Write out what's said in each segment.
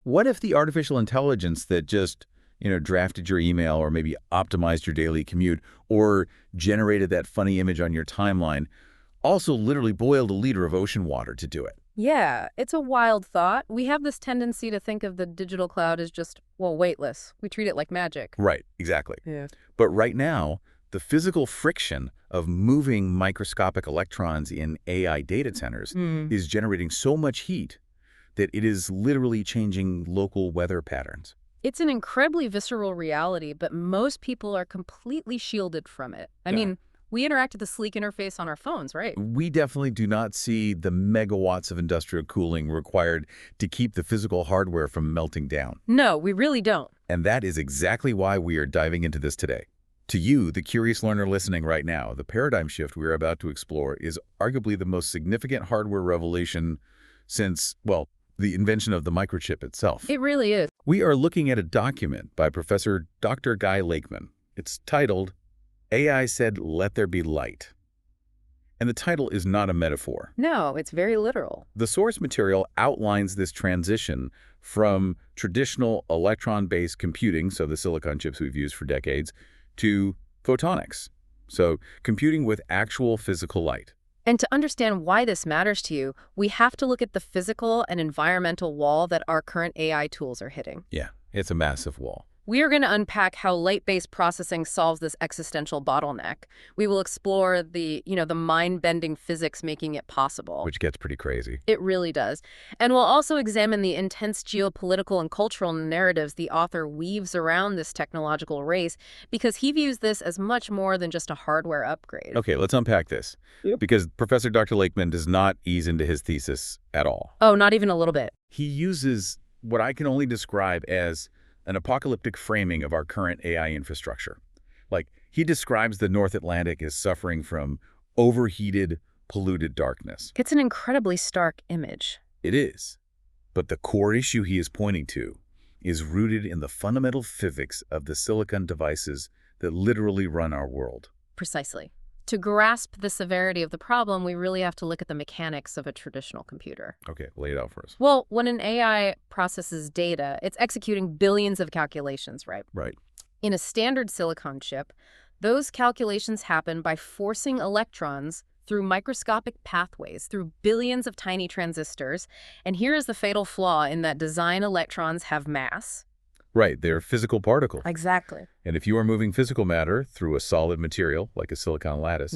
What if the artificial intelligence that just, drafted your email or maybe optimized your daily commute or generated that funny image on your timeline also literally boiled a liter of ocean water to do it? Yeah, it's a wild thought. We have this tendency to think of the digital cloud as just, well, weightless. We treat it like magic. Right, exactly. Yeah. But right now, the physical friction of moving microscopic electrons in AI data centers is generating so much heat that it is literally changing local weather patterns. It's an incredibly visceral reality, but most people are completely shielded from it. I mean, we interact with the sleek interface on our phones, right? We definitely do not see the megawatts of industrial cooling required to keep the physical hardware from melting down. No, we really don't. And that is exactly why we are diving into this today. To you, the curious learner listening right now, the paradigm shift we are about to explore is arguably the most significant hardware revelation since, well, the invention of the microchip itself. It really is. We are looking at a document by Professor Dr. Guy Lakeman. It's titled, AI Said, Let There Be Light. And the title is not a metaphor. No, it's very literal. The source material outlines this transition from traditional electron-based computing, so the silicon chips we've used for decades, to photonics, so computing with actual physical light. And to understand why this matters to you, we have to look at the physical and environmental wall that our current AI tools are hitting. Yeah, it's a massive wall. We are going to unpack how light-based processing solves this existential bottleneck. We will explore the mind-bending physics making it possible. Which gets pretty crazy. It really does. And we'll also examine the intense geopolitical and cultural narratives the author weaves around this technological race, because he views this as much more than just a hardware upgrade. Okay, let's unpack this. Yep. Because Professor Dr. Lakeman does not ease into his thesis at all. Oh, not even a little bit. He uses what I can only describe as an apocalyptic framing of our current AI infrastructure. Like, he describes the North Atlantic as suffering from overheated, polluted darkness. It's an incredibly stark image. It is. But the core issue he is pointing to is rooted in the fundamental physics of the silicon devices that literally run our world. Precisely. To grasp the severity of the problem, we really have to look at the mechanics of a traditional computer. Okay, lay it out for us. Well, when an AI processes data, it's executing billions of calculations, right? Right. In a standard silicon chip, those calculations happen by forcing electrons through microscopic pathways, through billions of tiny transistors. And here is the fatal flaw in that design electrons have mass. Right, they're physical particles. Exactly. And if you are moving physical matter through a solid material, like a silicon lattice,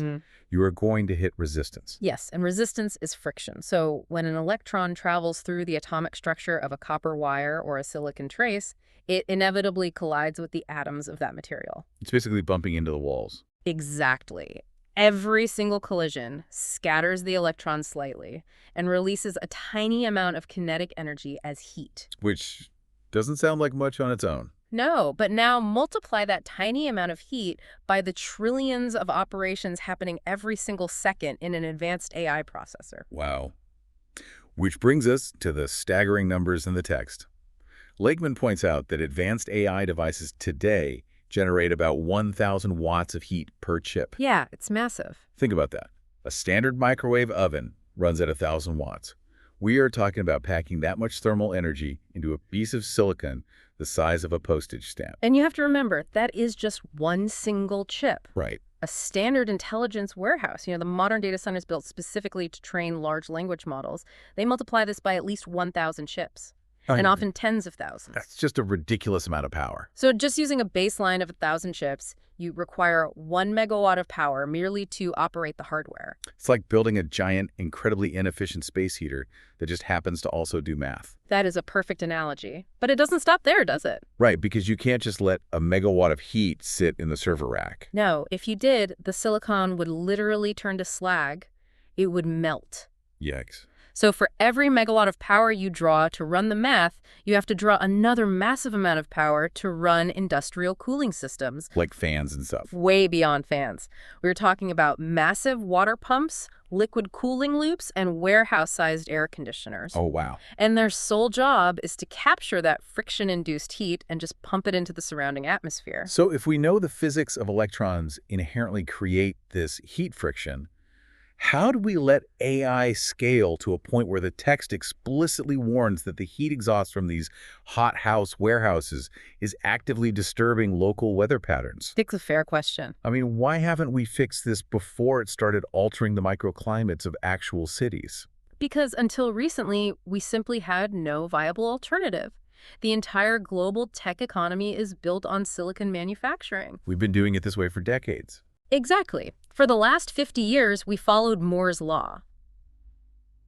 you are going to hit resistance. Yes, and resistance is friction. So when an electron travels through the atomic structure of a copper wire or a silicon trace, it inevitably collides with the atoms of that material. It's basically bumping into the walls. Exactly. Every single collision scatters the electron slightly and releases a tiny amount of kinetic energy as heat. Which doesn't sound like much on its own. No, but now multiply that tiny amount of heat by the trillions of operations happening every single second in an advanced AI processor. Wow. Which brings us to the staggering numbers in the text. Lakeman points out that advanced AI devices today generate about 1,000 watts of heat per chip. Yeah, it's massive. Think about that. A standard microwave oven runs at 1,000 watts. We are talking about packing that much thermal energy into a piece of silicon the size of a postage stamp. And you have to remember, that is just one single chip. Right. A standard intelligence warehouse, the modern data centers built specifically to train large language models, they multiply this by at least 1,000 chips. And often tens of thousands. That's just a ridiculous amount of power. So just using a baseline of 1,000 chips, you require 1 megawatt of power merely to operate the hardware. It's like building a giant, incredibly inefficient space heater that just happens to also do math. That is a perfect analogy. But it doesn't stop there, does it? Right, because you can't just let a megawatt of heat sit in the server rack. No, if you did, the silicon would literally turn to slag. It would melt. Yikes. So for every megawatt of power you draw to run the math, you have to draw another massive amount of power to run industrial cooling systems. Like fans and stuff. Way beyond fans. We're talking about massive water pumps, liquid cooling loops, and warehouse-sized air conditioners. Oh, wow. And their sole job is to capture that friction-induced heat and just pump it into the surrounding atmosphere. So if we know the physics of electrons inherently create this heat friction, How do we let AI scale to a point where the text explicitly warns that the heat exhaust from these hothouse warehouses is actively disturbing local weather patterns? It's a fair question. I mean, why haven't we fixed this before it started altering the microclimates of actual cities? Because until recently, we simply had no viable alternative. The entire global tech economy is built on silicon manufacturing. We've been doing it this way for decades. Exactly. For the last 50 years, we followed Moore's law.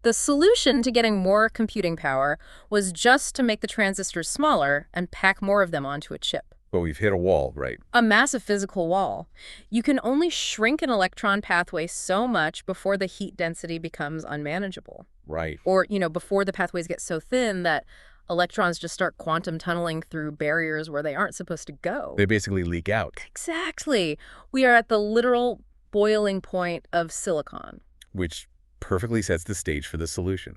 The solution to getting more computing power was just to make the transistors smaller and pack more of them onto a chip. But we've hit a wall, right? A massive physical wall. You can only shrink an electron pathway so much before the heat density becomes unmanageable. Right. Or, before the pathways get so thin that electrons just start quantum tunneling through barriers where they aren't supposed to go. They basically leak out. Exactly. We are at the literal boiling point of silicon. Which perfectly sets the stage for the solution.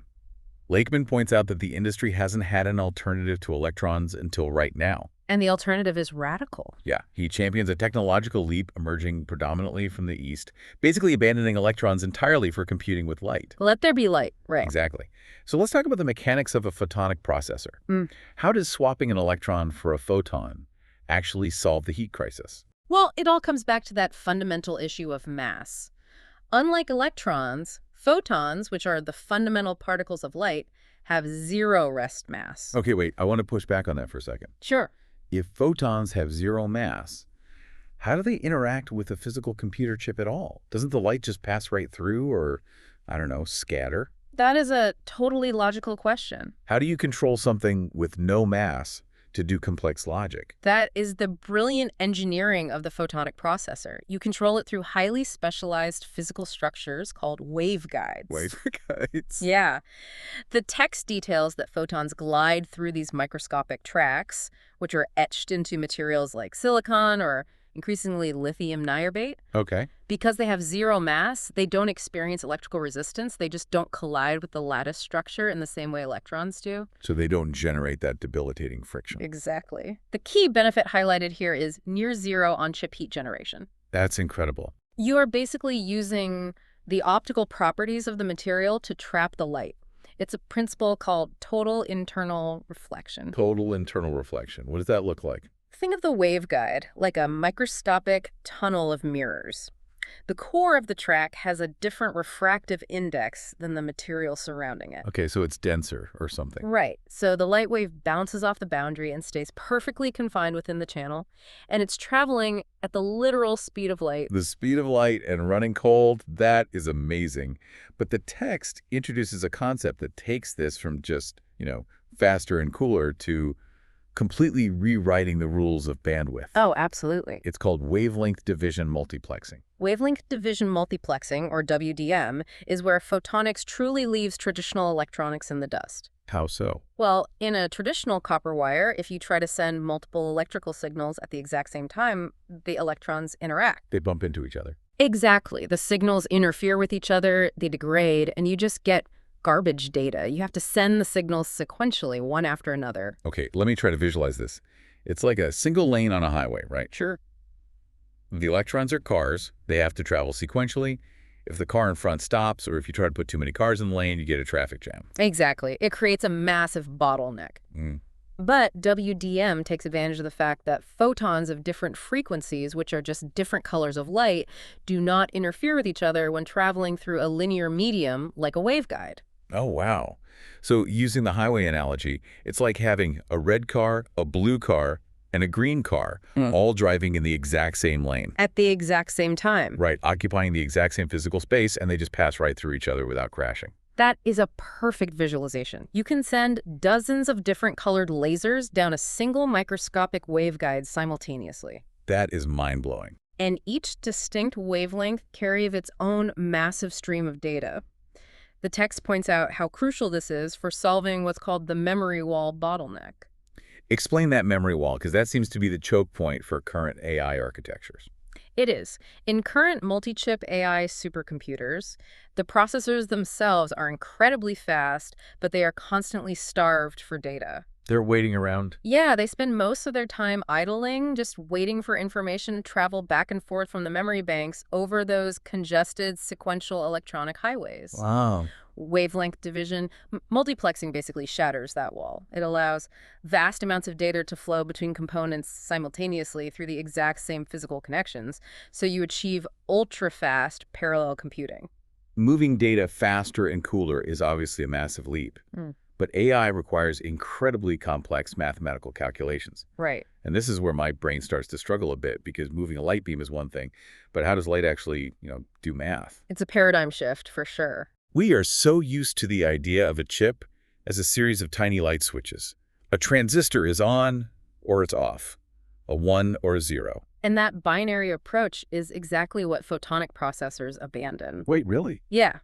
Lakeman points out that the industry hasn't had an alternative to electrons until right now. And the alternative is radical. Yeah, he champions a technological leap emerging predominantly from the East, basically abandoning electrons entirely for computing with light. Let there be light, right? Exactly. So let's talk about the mechanics of a photonic processor. Mm. How does swapping an electron for a photon actually solve the heat crisis? Well, it all comes back to that fundamental issue of mass. Unlike electrons, photons, which are the fundamental particles of light, have zero rest mass. Okay, wait, I want to push back on that for a second. Sure. If photons have zero mass, how do they interact with a physical computer chip at all? Doesn't the light just pass right through or, I don't know, scatter? That is a totally logical question. How do you control something with no mass to do complex logic? That is the brilliant engineering of the photonic processor. You control it through highly specialized physical structures called waveguides. Waveguides? Yeah. The text details that photons glide through these microscopic tracks, which are etched into materials like silicon or increasingly lithium niobate. Okay. Because they have zero mass, they don't experience electrical resistance. They just don't collide with the lattice structure in the same way electrons do. So they don't generate that debilitating friction. Exactly. The key benefit highlighted here is near zero on-chip heat generation. That's incredible. You are basically using the optical properties of the material to trap the light. It's a principle called total internal reflection. Total internal reflection. What does that look like? Think of the waveguide like a microscopic tunnel of mirrors. The core of the track has a different refractive index than the material surrounding it. Okay, so it's denser or something. Right. So the light wave bounces off the boundary and stays perfectly confined within the channel, and it's traveling at the literal speed of light. The speed of light and running cold, that is amazing. But the text introduces a concept that takes this from just, faster and cooler to completely rewriting the rules of bandwidth. Oh, absolutely. It's called wavelength division multiplexing. Wavelength division multiplexing, or WDM, is where photonics truly leaves traditional electronics in the dust. How so? Well, in a traditional copper wire, if you try to send multiple electrical signals at the exact same time, the electrons interact. They bump into each other. Exactly. The signals interfere with each other, they degrade, and you just get garbage data. You have to send the signals sequentially, one after another. Okay, let me try to visualize this. It's like a single lane on a highway, right? Sure. The electrons are cars. They have to travel sequentially. If the car in front stops, or if you try to put too many cars in the lane, you get a traffic jam. Exactly. It creates a massive bottleneck. But WDM takes advantage of the fact that photons of different frequencies, which are just different colors of light, do not interfere with each other when traveling through a linear medium like a waveguide. Oh, wow. So using the highway analogy, it's like having a red car, a blue car, and a green car, all driving in the exact same lane. At the exact same time. Right, occupying the exact same physical space, and they just pass right through each other without crashing. That is a perfect visualization. You can send dozens of different colored lasers down a single microscopic waveguide simultaneously. That is mind-blowing. And each distinct wavelength carries its own massive stream of data. The text points out how crucial this is for solving what's called the memory wall bottleneck. Explain that memory wall, because that seems to be the choke point for current AI architectures. It is. In current multi-chip AI supercomputers, the processors themselves are incredibly fast, but they are constantly starved for data. They're waiting around. Yeah, they spend most of their time idling, just waiting for information to travel back and forth from the memory banks over those congested sequential electronic highways. Wow. Wavelength division, multiplexing basically shatters that wall. It allows vast amounts of data to flow between components simultaneously through the exact same physical connections, so you achieve ultra-fast parallel computing. Moving data faster and cooler is obviously a massive leap. Mm. But AI requires incredibly complex mathematical calculations. Right. And this is where my brain starts to struggle a bit, because moving a light beam is one thing, but how does light actually, do math? It's a paradigm shift for sure. We are so used to the idea of a chip as a series of tiny light switches. A transistor is on or it's off, a 1 or a 0. And that binary approach is exactly what photonic processors abandon. Wait, really? Yeah.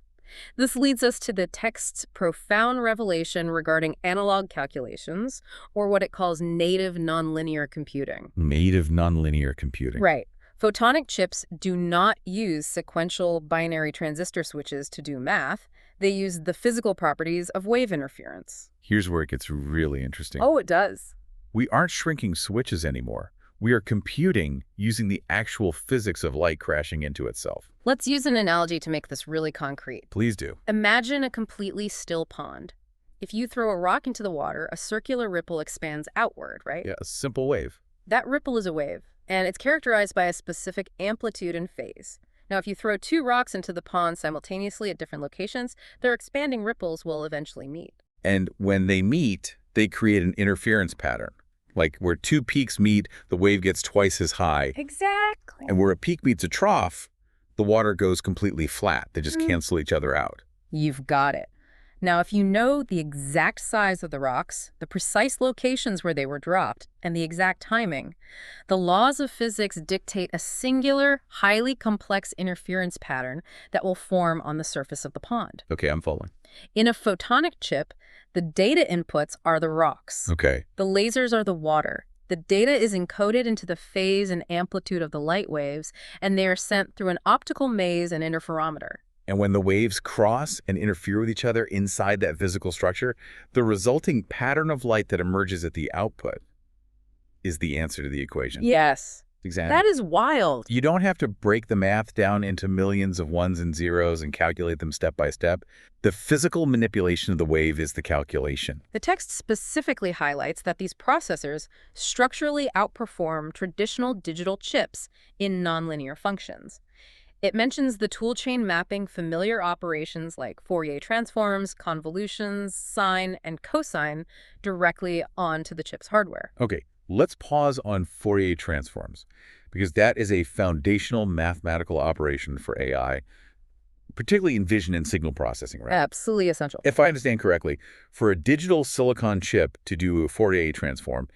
This leads us to the text's profound revelation regarding analog calculations, or what it calls native nonlinear computing. Native nonlinear computing. Right. Photonic chips do not use sequential binary transistor switches to do math. They use the physical properties of wave interference. Here's where it gets really interesting. Oh, it does. We aren't shrinking switches anymore. We are computing using the actual physics of light crashing into itself. Let's use an analogy to make this really concrete. Please do. Imagine a completely still pond. If you throw a rock into the water, a circular ripple expands outward, right? Yeah, a simple wave. That ripple is a wave, and it's characterized by a specific amplitude and phase. Now, if you throw two rocks into the pond simultaneously at different locations, their expanding ripples will eventually meet. And when they meet, they create an interference pattern. Like where two peaks meet, the wave gets twice as high. Exactly. And where a peak meets a trough, the water goes completely flat. They just cancel each other out. You've got it. Now, if you know the exact size of the rocks, the precise locations where they were dropped, and the exact timing, the laws of physics dictate a singular, highly complex interference pattern that will form on the surface of the pond. Okay, I'm following. In a photonic chip, the data inputs are the rocks. Okay. The lasers are the water. The data is encoded into the phase and amplitude of the light waves, and they are sent through an optical maze and interferometer. And when the waves cross and interfere with each other inside that physical structure, the resulting pattern of light that emerges at the output is the answer to the equation. Yes. Exactly. That is wild. You don't have to break the math down into millions of ones and zeros and calculate them step by step. The physical manipulation of the wave is the calculation. The text specifically highlights that these processors structurally outperform traditional digital chips in nonlinear functions. It mentions the toolchain mapping familiar operations like Fourier transforms, convolutions, sine, and cosine directly onto the chip's hardware. Okay, let's pause on Fourier transforms, because that is a foundational mathematical operation for AI, particularly in vision and signal processing, right? Absolutely essential. If I understand correctly, for a digital silicon chip to do a Fourier transform,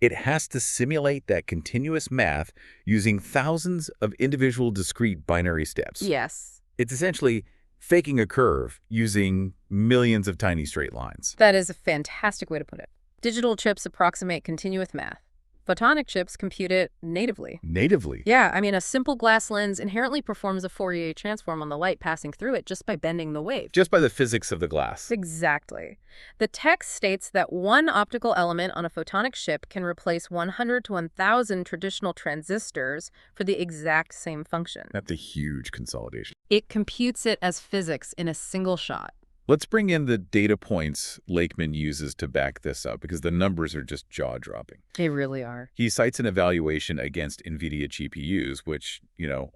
it has to simulate that continuous math using thousands of individual discrete binary steps. Yes. It's essentially faking a curve using millions of tiny straight lines. That is a fantastic way to put it. Digital chips approximate continuous math. Photonic chips compute it natively. Natively? Yeah, I mean, a simple glass lens inherently performs a Fourier transform on the light passing through it just by bending the wave. Just by the physics of the glass. Exactly. The text states that one optical element on a photonic chip can replace 100 to 1,000 traditional transistors for the exact same function. That's a huge consolidation. It computes it as physics in a single shot. Let's bring in the data points Lakeman uses to back this up, because the numbers are just jaw-dropping. They really are. He cites an evaluation against NVIDIA GPUs, which,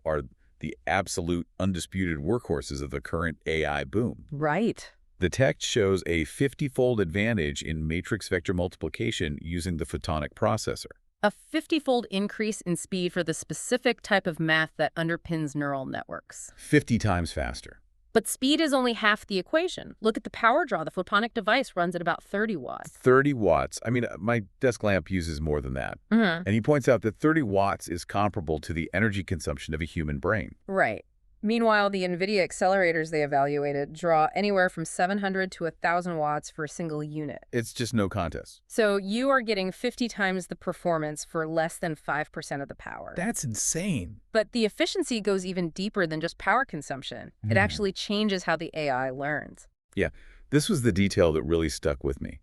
are the absolute undisputed workhorses of the current AI boom. Right. The text shows a 50-fold advantage in matrix vector multiplication using the photonic processor. A 50-fold increase in speed for the specific type of math that underpins neural networks. 50 times faster. But speed is only half the equation. Look at the power draw. The photonic device runs at about 30 watts. 30 watts. I mean, my desk lamp uses more than that. And he points out that 30 watts is comparable to the energy consumption of a human brain. Right. Meanwhile, the NVIDIA accelerators they evaluated draw anywhere from 700 to 1,000 watts for a single unit. It's just no contest. So you are getting 50 times the performance for less than 5% of the power. That's insane. But the efficiency goes even deeper than just power consumption. It actually changes how the AI learns. Yeah, this was the detail that really stuck with me.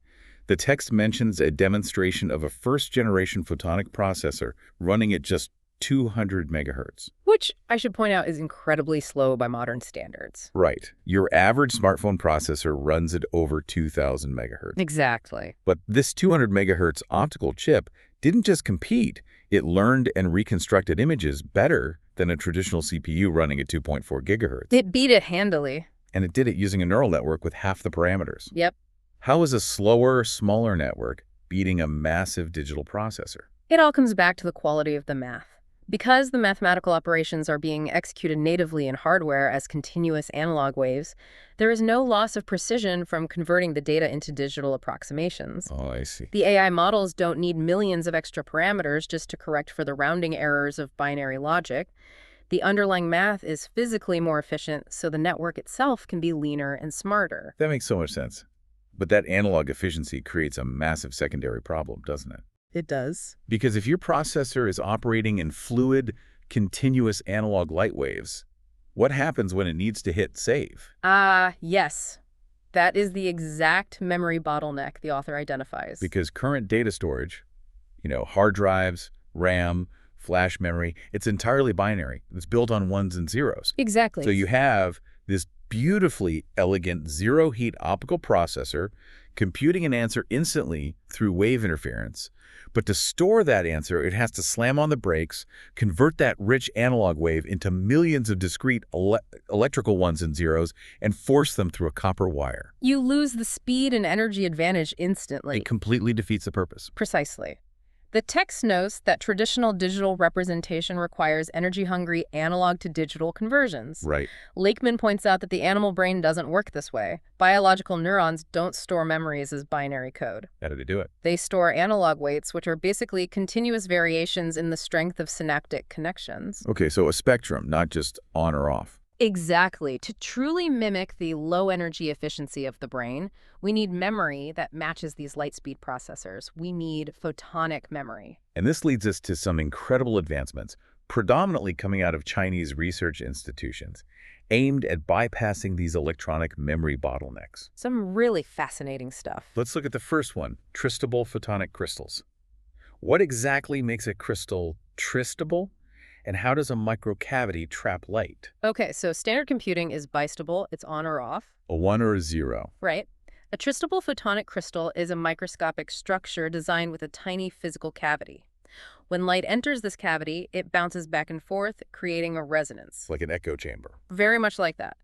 The text mentions a demonstration of a first-generation photonic processor running at just 200 megahertz. Which, I should point out, is incredibly slow by modern standards. Right. Your average smartphone processor runs at over 2,000 megahertz. Exactly. But this 200 megahertz optical chip didn't just compete. It learned and reconstructed images better than a traditional CPU running at 2.4 gigahertz. It beat it handily. And it did it using a neural network with half the parameters. Yep. How is a slower, smaller network beating a massive digital processor? It all comes back to the quality of the math. Because the mathematical operations are being executed natively in hardware as continuous analog waves, there is no loss of precision from converting the data into digital approximations. Oh, I see. The AI models don't need millions of extra parameters just to correct for the rounding errors of binary logic. The underlying math is physically more efficient, so the network itself can be leaner and smarter. That makes so much sense. But that analog efficiency creates a massive secondary problem, doesn't it? It does. Because if your processor is operating in fluid, continuous analog light waves, what happens when it needs to hit save? Yes. That is the exact memory bottleneck the author identifies. Because current data storage, hard drives, RAM, flash memory, it's entirely binary. It's built on ones and zeros. Exactly. So you have this beautifully elegant zero-heat optical processor computing an answer instantly through wave interference. But to store that answer, it has to slam on the brakes, convert that rich analog wave into millions of discrete electrical ones and zeros, and force them through a copper wire. You lose the speed and energy advantage instantly. It completely defeats the purpose. Precisely. The text notes that traditional digital representation requires energy-hungry analog-to-digital conversions. Right. Lakeman points out that the animal brain doesn't work this way. Biological neurons don't store memories as binary code. How do they do it? They store analog weights, which are basically continuous variations in the strength of synaptic connections. Okay, so a spectrum, not just on or off. Exactly. To truly mimic the low-energy efficiency of the brain, we need memory that matches these light-speed processors. We need photonic memory. And this leads us to some incredible advancements, predominantly coming out of Chinese research institutions, aimed at bypassing these electronic memory bottlenecks. Some really fascinating stuff. Let's look at the first one, tristable photonic crystals. What exactly makes a crystal tristable? And how does a microcavity trap light? Okay, so standard computing is bistable. It's on or off. A 1 or a 0. Right. A tristable photonic crystal is a microscopic structure designed with a tiny physical cavity. When light enters this cavity, it bounces back and forth, creating a resonance. Like an echo chamber. Very much like that.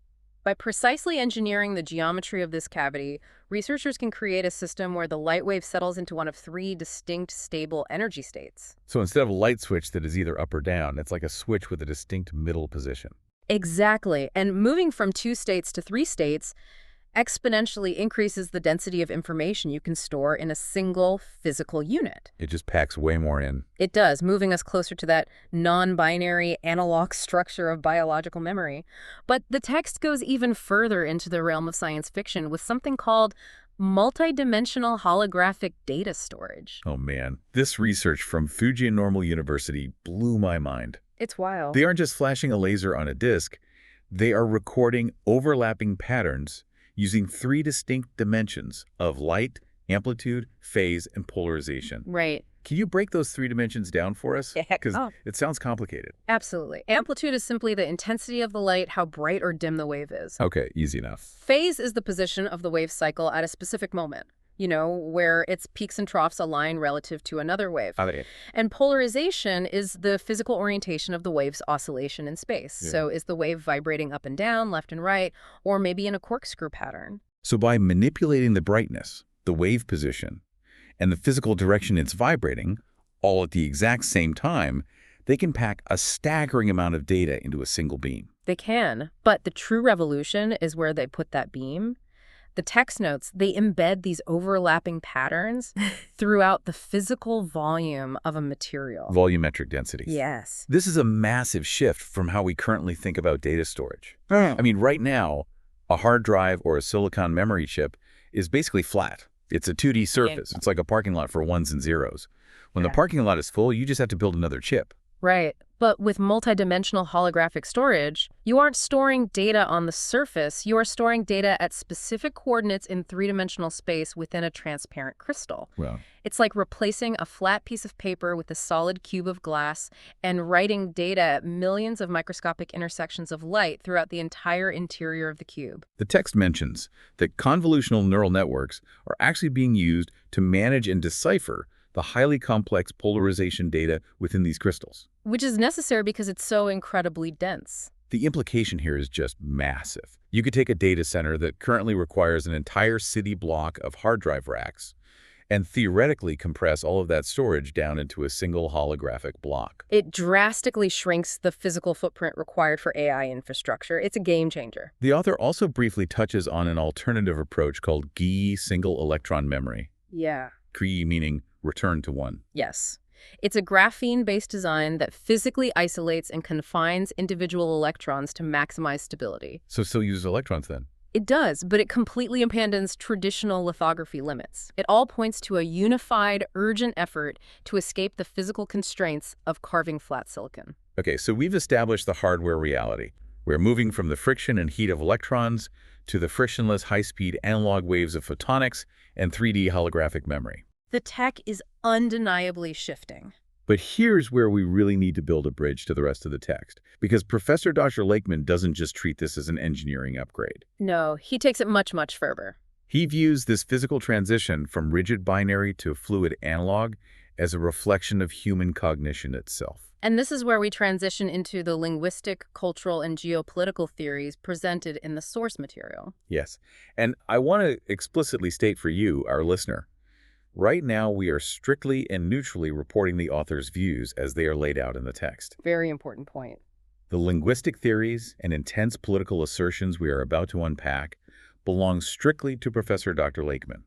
By precisely engineering the geometry of this cavity, researchers can create a system where the light wave settles into one of 3 distinct stable energy states. So instead of a light switch that is either up or down, it's like a switch with a distinct middle position. Exactly. And moving from 2 states to 3 states exponentially increases the density of information you can store in a single physical unit. It just packs way more in. It does, moving us closer to that non-binary analog structure of biological memory. But the text goes even further into the realm of science fiction with something called multidimensional holographic data storage. Oh man, this research from Fujian Normal University blew my mind. It's wild. They aren't just flashing a laser on a disk, they are recording overlapping patterns using 3 distinct dimensions of light, amplitude, phase, and polarization. Right. Can you break those 3 dimensions down for us? Because it sounds complicated. Absolutely. Amplitude is simply the intensity of the light, how bright or dim the wave is. Okay, easy enough. Phase is the position of the wave cycle at a specific moment, where its peaks and troughs align relative to another wave. And polarization is the physical orientation of the wave's oscillation in space. Yeah. So is the wave vibrating up and down, left and right, or maybe in a corkscrew pattern? So by manipulating the brightness, the wave position, and the physical direction it's vibrating, all at the exact same time, they can pack a staggering amount of data into a single beam. They can, but the true revolution is where they put that beam. The text notes, they embed these overlapping patterns throughout the physical volume of a material. Volumetric density. Yes. This is a massive shift from how we currently think about data storage. I mean, right now, a hard drive or a silicon memory chip is basically flat. It's a 2D surface. It's like a parking lot for ones and zeros. When the parking lot is full, you just have to build another chip. Right. But with multidimensional holographic storage, you aren't storing data on the surface, you are storing data at specific coordinates in three-dimensional space within a transparent crystal. Well, It's like replacing a flat piece of paper with a solid cube of glass and writing data at millions of microscopic intersections of light throughout the entire interior of the cube. the text mentions that convolutional neural networks are actually being used to manage and decipher the highly complex polarization data within these crystals. Which is necessary because it's so incredibly dense. The implication here is just massive. You could take a data center that currently requires an entire city block of hard drive racks and theoretically compress all of that storage down into a single holographic block. It drastically shrinks the physical footprint required for AI infrastructure. It's a game changer. The author also briefly touches on an alternative approach called GI single electron memory. Yeah. GI meaning return to one. Yes. It's a graphene-based design that physically isolates and confines individual electrons to maximize stability. So still uses electrons then? It does, but it completely abandons traditional lithography limits. It all points to a unified, urgent effort to escape the physical constraints of carving flat silicon. Okay, so we've established the hardware reality. We're moving from the friction and heat of electrons to the frictionless high-speed analog waves of photonics and 3D holographic memory. The tech is undeniably shifting. But here's where we really need to build a bridge to the rest of the text, because Professor Dr. Lakeman doesn't just treat this as an engineering upgrade. No, he takes it much, much further. He views this physical transition from rigid binary to fluid analog as a reflection of human cognition itself. And this is where we transition into the linguistic, cultural, and geopolitical theories presented in the source material. Yes, and I want to explicitly state for you, our listener, right now we are strictly and neutrally reporting the author's views as they are laid out in the text. Very important point. The linguistic theories and intense political assertions we are about to unpack belong strictly to Professor Dr. Lakeman.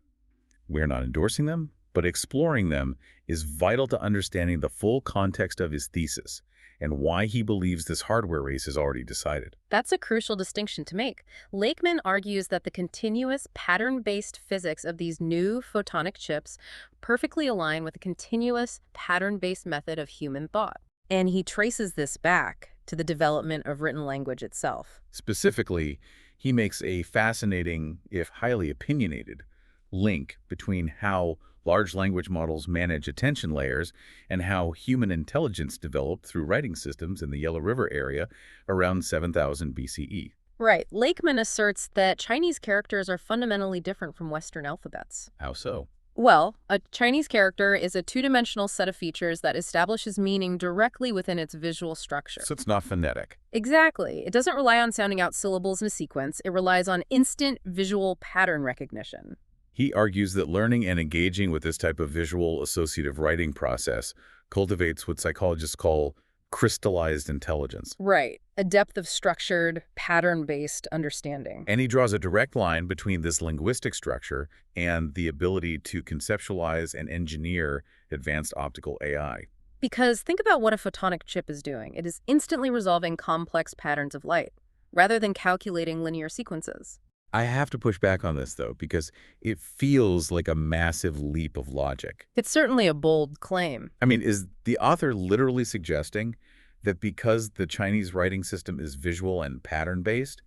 We are not endorsing them, but exploring them is vital to understanding the full context of his thesis and why he believes this hardware race is already decided. That's a crucial distinction to make. Lakeman argues that the continuous pattern-based physics of these new photonic chips perfectly align with the continuous pattern-based method of human thought. And he traces this back to the development of written language itself. Specifically, he makes a fascinating, if highly opinionated, link between how large language models manage attention layers and how human intelligence developed through writing systems in the Yellow River area around 7000 BCE. Right. Lakeman asserts that Chinese characters are fundamentally different from Western alphabets. How so? Well, a Chinese character is a two-dimensional set of features that establishes meaning directly within its visual structure. So it's not phonetic. Exactly. It doesn't rely on sounding out syllables in a sequence. It relies on instant visual pattern recognition. He argues that learning and engaging with this type of visual associative writing process cultivates what psychologists call crystallized intelligence. Right. A depth of structured, pattern-based understanding. And he draws a direct line between this linguistic structure and the ability to conceptualize and engineer advanced optical AI. Because think about what a photonic chip is doing. It is instantly resolving complex patterns of light, rather than calculating linear sequences. I have to push back on this, though, because it feels like a massive leap of logic. It's certainly a bold claim. I mean, is the author literally suggesting that because the Chinese writing system is visual and pattern-based,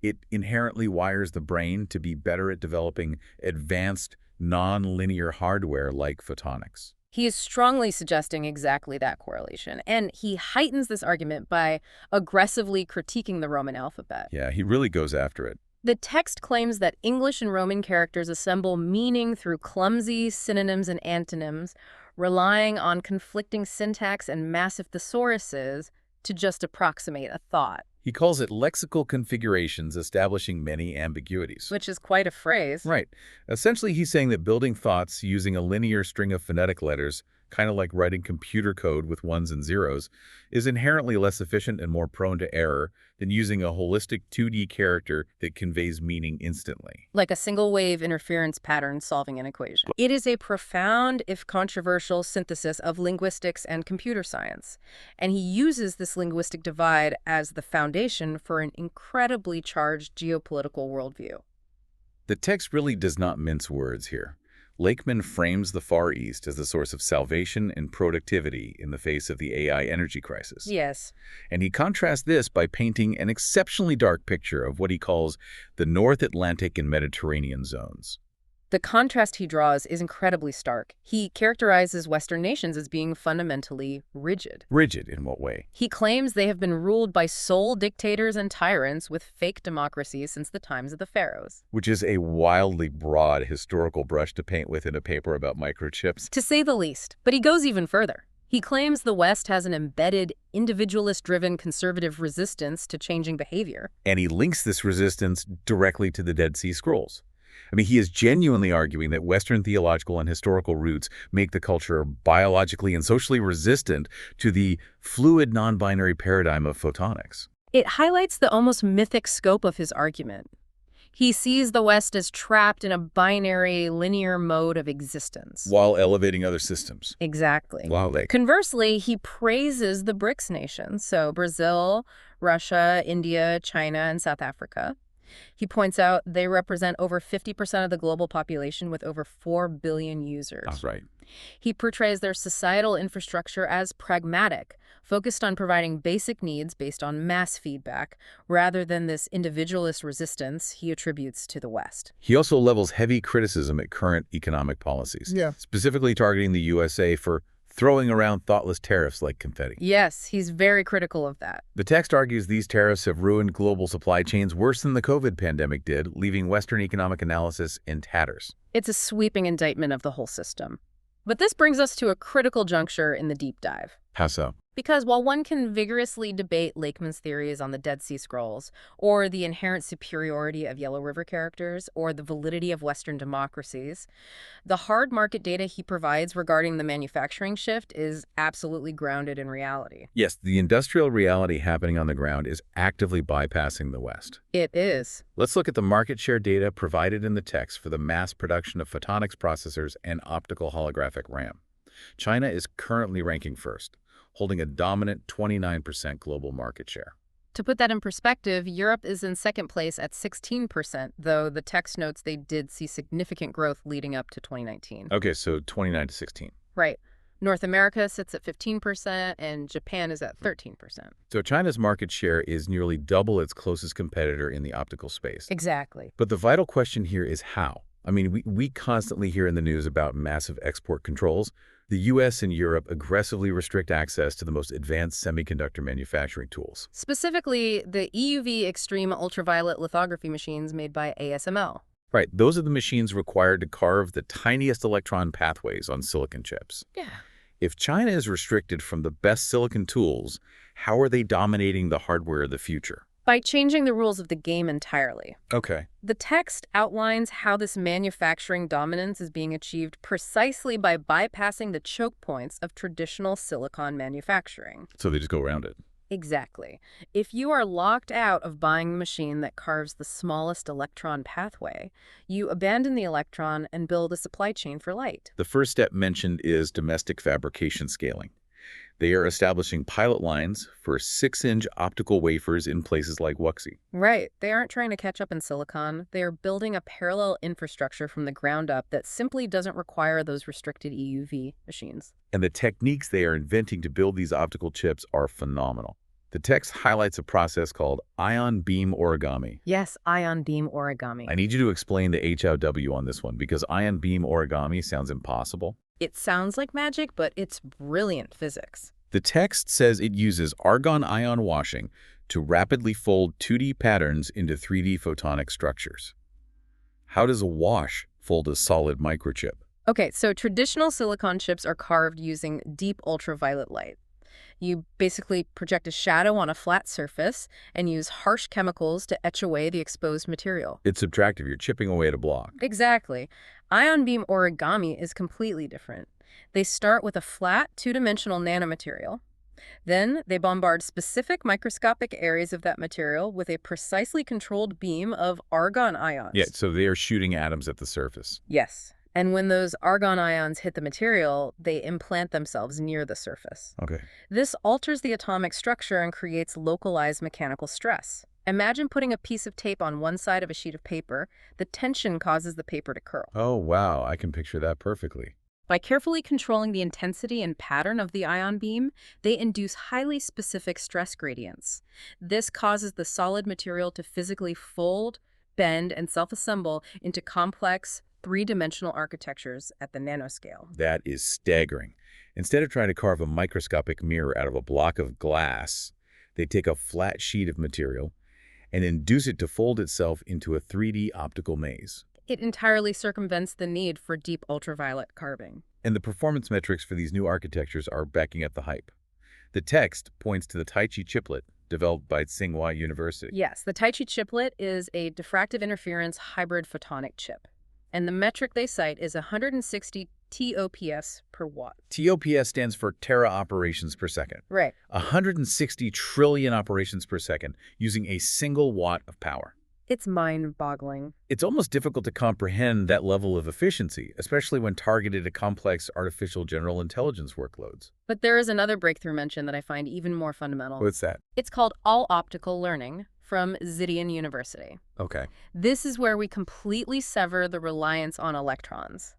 it inherently wires the brain to be better at developing advanced, non-linear hardware like photonics? He is strongly suggesting exactly that correlation, and he heightens this argument by aggressively critiquing the Roman alphabet. Yeah, he really goes after it. The text claims that English and Roman characters assemble meaning through clumsy synonyms and antonyms, relying on conflicting syntax and massive thesauruses to just approximate a thought. He calls it lexical configurations establishing many ambiguities. Which is quite a phrase. Right. Essentially, he's saying that building thoughts using a linear string of phonetic letters, kind of like writing computer code with ones and zeros, is inherently less efficient and more prone to error than using a holistic 2D character that conveys meaning instantly. Like a single-wave interference pattern solving an equation. It is a profound, if controversial, synthesis of linguistics and computer science. And he uses this linguistic divide as the foundation for an incredibly charged geopolitical worldview. The text really does not mince words here. Lakeman frames the Far East as the source of salvation and productivity in the face of the AI energy crisis. Yes. And he contrasts this by painting an exceptionally dark picture of what he calls the North Atlantic and Mediterranean zones. The contrast he draws is incredibly stark. He characterizes Western nations as being fundamentally rigid. Rigid in what way? He claims they have been ruled by sole dictators and tyrants with fake democracies since the times of the pharaohs. Which is a wildly broad historical brush to paint with in a paper about microchips. To say the least. But he goes even further. He claims the West has an embedded, individualist-driven conservative resistance to changing behavior. And he links this resistance directly to the Dead Sea Scrolls. I mean, he is genuinely arguing that Western theological and historical roots make the culture biologically and socially resistant to the fluid non-binary paradigm of photonics. It highlights the almost mythic scope of his argument. He sees the West as trapped in a binary, linear mode of existence. While elevating other systems. Exactly. Wow, Conversely, he praises the BRICS nations, so Brazil, Russia, India, China, and South Africa. He points out they represent over 50% of the global population with over 4 billion users. That's right. He portrays their societal infrastructure as pragmatic, focused on providing basic needs based on mass feedback, rather than this individualist resistance he attributes to the West. He also levels heavy criticism at current economic policies, specifically targeting the USA for throwing around thoughtless tariffs like confetti. Yes, he's very critical of that. The text argues these tariffs have ruined global supply chains worse than the COVID pandemic did, leaving Western economic analysis in tatters. It's a sweeping indictment of the whole system. But this brings us to a critical juncture in the deep dive. How so? Because while one can vigorously debate Lakeman's theories on the Dead Sea Scrolls, or the inherent superiority of Yellow River characters, or the validity of Western democracies, the hard market data he provides regarding the manufacturing shift is absolutely grounded in reality. Yes, the industrial reality happening on the ground is actively bypassing the West. It is. Let's look at the market share data provided in the text for the mass production of photonics processors and optical holographic RAM. China is currently ranking first, holding a dominant 29% global market share. To put that in perspective, Europe is in second place at 16%, though the text notes they did see significant growth leading up to 2019. Okay, so 29 to 16. Right. North America sits at 15%, and Japan is at 13%. So China's market share is nearly double its closest competitor in the optical space. Exactly. But the vital question here is how? I mean, we constantly hear in the news about massive export controls. The U.S. and Europe aggressively restrict access to the most advanced semiconductor manufacturing tools. Specifically, the EUV extreme ultraviolet lithography machines made by ASML. Right, those are the machines required to carve the tiniest electron pathways on silicon chips. Yeah. If China is restricted from the best silicon tools, how are they dominating the hardware of the future? By changing the rules of the game entirely. Okay. The text outlines how this manufacturing dominance is being achieved precisely by bypassing the choke points of traditional silicon manufacturing. So they just go around it. Exactly. If you are locked out of buying a machine that carves the smallest electron pathway, you abandon the electron and build a supply chain for light. The first step mentioned is domestic fabrication scaling. They are establishing pilot lines for 6-inch optical wafers in places like Wuxi. Right. They aren't trying to catch up in silicon. They are building a parallel infrastructure from the ground up that simply doesn't require those restricted EUV machines. And the techniques they are inventing to build these optical chips are phenomenal. The text highlights a process called ion beam origami. Yes, ion beam origami. I need you to explain the HOW on this one because ion beam origami sounds impossible. It sounds like magic, but it's brilliant physics. The text says it uses argon ion washing to rapidly fold 2D patterns into 3D photonic structures. How does a wash fold a solid microchip? Okay, so traditional silicon chips are carved using deep ultraviolet light. You basically project a shadow on a flat surface and use harsh chemicals to etch away the exposed material. It's subtractive. You're chipping away at a block. Exactly. Ion beam origami is completely different. They start with a flat, two-dimensional nanomaterial. Then they bombard specific microscopic areas of that material with a precisely controlled beam of argon ions. Yeah, so they are shooting atoms at the surface. Yes. And when those argon ions hit the material, they implant themselves near the surface. Okay. This alters the atomic structure and creates localized mechanical stress. Imagine putting a piece of tape on one side of a sheet of paper. The tension causes the paper to curl. Oh, wow, I can picture that perfectly. By carefully controlling the intensity and pattern of the ion beam, they induce highly specific stress gradients. This causes the solid material to physically fold, bend, and self-assemble into complex, three-dimensional architectures at the nanoscale. That is staggering. Instead of trying to carve a microscopic mirror out of a block of glass, they take a flat sheet of material and induce it to fold itself into a 3D optical maze. It entirely circumvents the need for deep ultraviolet carving. And the performance metrics for these new architectures are backing up the hype. The text points to the Tai Chi chiplet developed by Tsinghua University. Yes, the Tai Chi chiplet is a diffractive interference hybrid photonic chip. And the metric they cite is 160 TOPS per watt. TOPS stands for tera operations per second. Right. 160 trillion operations per second using a single watt of power. It's mind-boggling. It's almost difficult to comprehend that level of efficiency, especially when targeted at complex artificial general intelligence workloads. But there is another breakthrough mention that I find even more fundamental. What's that? It's called all-optical learning from Xidian University. Okay. This is where we completely sever the reliance on electrons.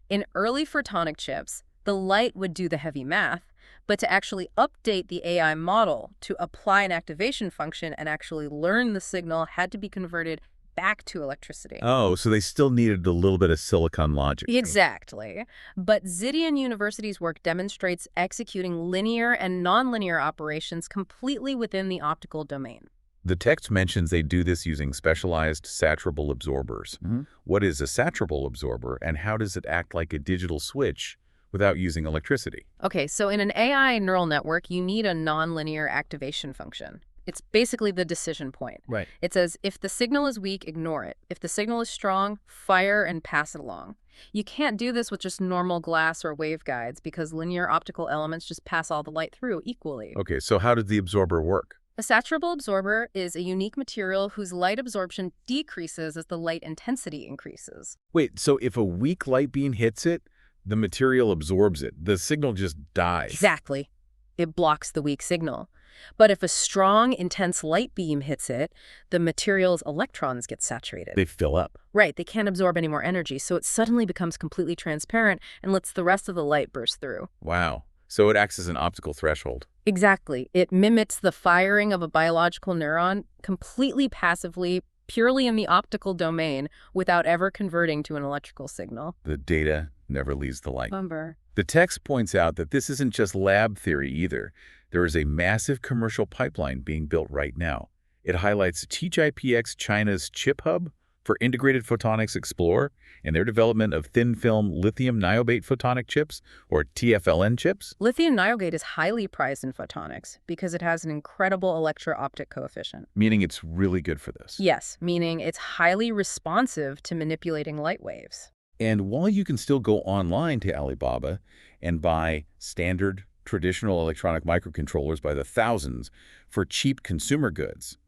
In early photonic chips, the light would do the heavy math, but to actually update the AI model to apply an activation function and actually learn the signal had to be converted back to electricity. Oh, so they still needed a little bit of silicon logic. Exactly. But Xidian University's work demonstrates executing linear and nonlinear operations completely within the optical domain. The text mentions they do this using specialized saturable absorbers. What is a saturable absorber, and how does it act like a digital switch without using electricity? Okay, so in an AI neural network, you need a nonlinear activation function. It's basically the decision point. Right. It says, if the signal is weak, ignore it. If the signal is strong, fire and pass it along. You can't do this with just normal glass or waveguides because linear optical elements just pass all the light through equally. Okay, so how did the absorber work? A saturable absorber is a unique material whose light absorption decreases as the light intensity increases. Wait, so if a weak light beam hits it, the material absorbs it. The signal just dies. Exactly. It blocks the weak signal. But if a strong, intense light beam hits it, the material's electrons get saturated. They fill up. Right, they can't absorb any more energy, so it suddenly becomes completely transparent and lets the rest of the light burst through. Wow. So it acts as an optical threshold. Exactly. It mimics the firing of a biological neuron completely passively, purely in the optical domain, without ever converting to an electrical signal. The data never leaves the light. Bummer. The text points out that this isn't just lab theory either. There is a massive commercial pipeline being built right now. It highlights TGIPX China's Chip Hub for Integrated Photonics Explorer and their development of thin-film lithium niobate photonic chips, or TFLN chips. Lithium niobate is highly prized in photonics because it has an incredible electro-optic coefficient. Meaning it's really good for this. Yes, meaning it's highly responsive to manipulating light waves. And while you can still go online to Alibaba and buy standard, traditional electronic microcontrollers by the thousands for cheap consumer goods,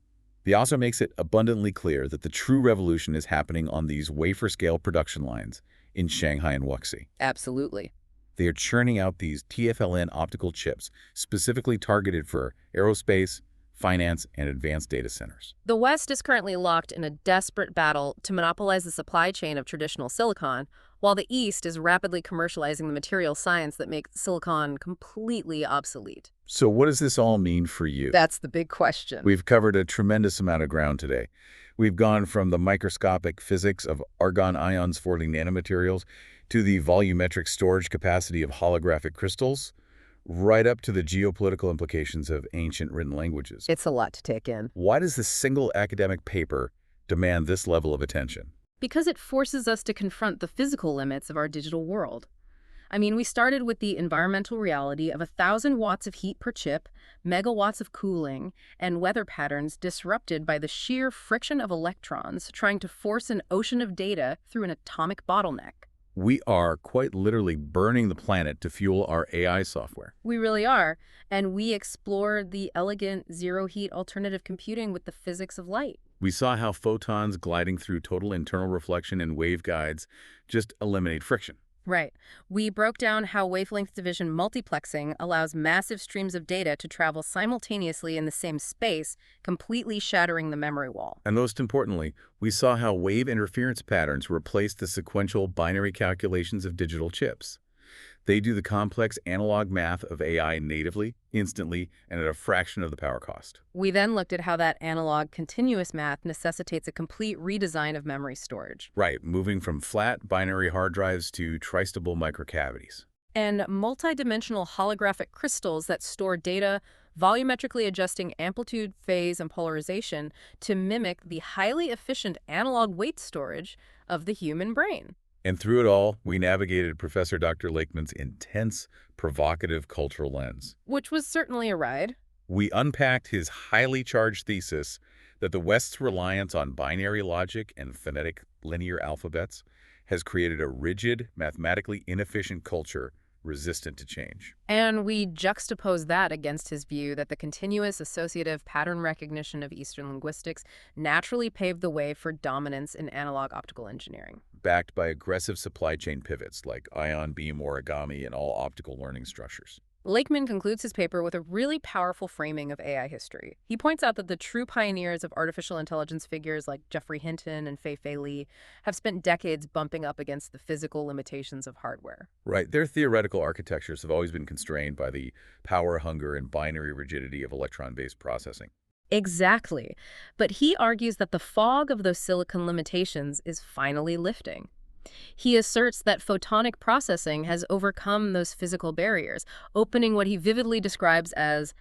he also makes it abundantly clear that the true revolution is happening on these wafer-scale production lines in Shanghai and Wuxi. Absolutely. They are churning out these TFLN optical chips specifically targeted for aerospace, finance, and advanced data centers. The West is currently locked in a desperate battle to monopolize the supply chain of traditional silicon, while the East is rapidly commercializing the material science that makes silicon completely obsolete. So what does this all mean for you? That's the big question. We've covered a tremendous amount of ground today. We've gone from the microscopic physics of argon ions forming nanomaterials to the volumetric storage capacity of holographic crystals, right up to the geopolitical implications of ancient written languages. It's a lot to take in. Why does this single academic paper demand this level of attention? Because it forces us to confront the physical limits of our digital world. I mean, we started with the environmental reality of 1,000 watts of heat per chip, megawatts of cooling, and weather patterns disrupted by the sheer friction of electrons trying to force an ocean of data through an atomic bottleneck. We are quite literally burning the planet to fuel our AI software. We really are, and we explore the elegant zero-heat alternative computing with the physics of light. We saw how photons gliding through total internal reflection and waveguides just eliminate friction. Right. We broke down how wavelength division multiplexing allows massive streams of data to travel simultaneously in the same space, completely shattering the memory wall. And most importantly, we saw how wave interference patterns replace the sequential binary calculations of digital chips. They do the complex analog math of AI natively, instantly, and at a fraction of the power cost. We then looked at how that analog continuous math necessitates a complete redesign of memory storage. Right, moving from flat binary hard drives to tristable microcavities. And multidimensional holographic crystals that store data, volumetrically adjusting amplitude, phase, and polarization to mimic the highly efficient analog weight storage of the human brain. And through it all, we navigated Professor Dr. Lakeman's intense, provocative cultural lens. Which was certainly a ride. We unpacked his highly charged thesis that the West's reliance on binary logic and phonetic linear alphabets has created a rigid, mathematically inefficient culture resistant to change. And we juxtapose that against his view that the continuous associative pattern recognition of Eastern linguistics naturally paved the way for dominance in analog optical engineering. Backed by aggressive supply chain pivots like ion beam origami and all optical learning structures. Lakeman concludes his paper with a really powerful framing of AI history. He points out that the true pioneers of artificial intelligence figures like Geoffrey Hinton and Fei-Fei Li have spent decades bumping up against the physical limitations of hardware. Right, their theoretical architectures have always been constrained by the power hunger and binary rigidity of electron-based processing. Exactly. But he argues that the fog of those silicon limitations is finally lifting. He asserts that photonic processing has overcome those physical barriers, opening what he vividly describes as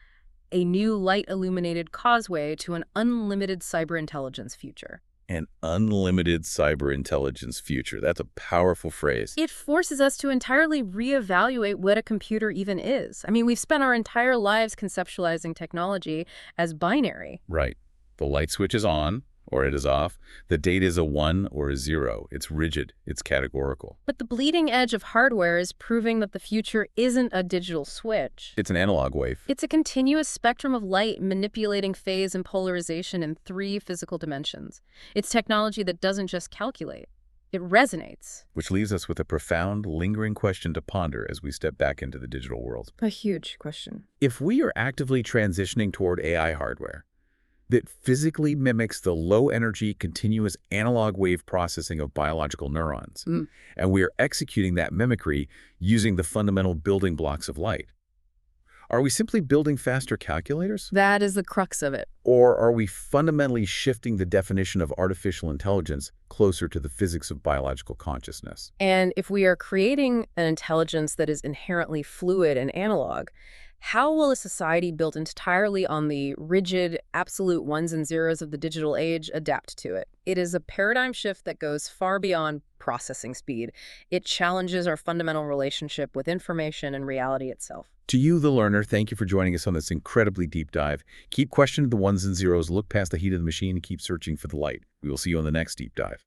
a new light-illuminated causeway to an unlimited cyber-intelligence future. An unlimited cyber intelligence future. That's a powerful phrase. It forces us to entirely reevaluate what a computer even is. I mean, we've spent our entire lives conceptualizing technology as binary. Right. The light switch is on, or it is off. The date is a 1 or a 0. It's rigid. It's categorical. But the bleeding edge of hardware is proving that the future isn't a digital switch. It's an analog wave. It's a continuous spectrum of light manipulating phase and polarization in 3 physical dimensions. It's technology that doesn't just calculate. It resonates. Which leaves us with a profound, lingering question to ponder as we step back into the digital world. A huge question. If we are actively transitioning toward AI hardware that physically mimics the low-energy, continuous analog wave processing of biological neurons, and we are executing that mimicry using the fundamental building blocks of light, are we simply building faster calculators? That is the crux of it. Or are we fundamentally shifting the definition of artificial intelligence closer to the physics of biological consciousness? And if we are creating an intelligence that is inherently fluid and analog, how will a society built entirely on the rigid, absolute ones and zeros of the digital age adapt to it? It is a paradigm shift that goes far beyond processing speed. It challenges our fundamental relationship with information and reality itself. To you, the learner, thank you for joining us on this incredibly deep dive. Keep questioning the ones and zeros, look past the heat of the machine, and keep searching for the light. We will see you on the next deep dive.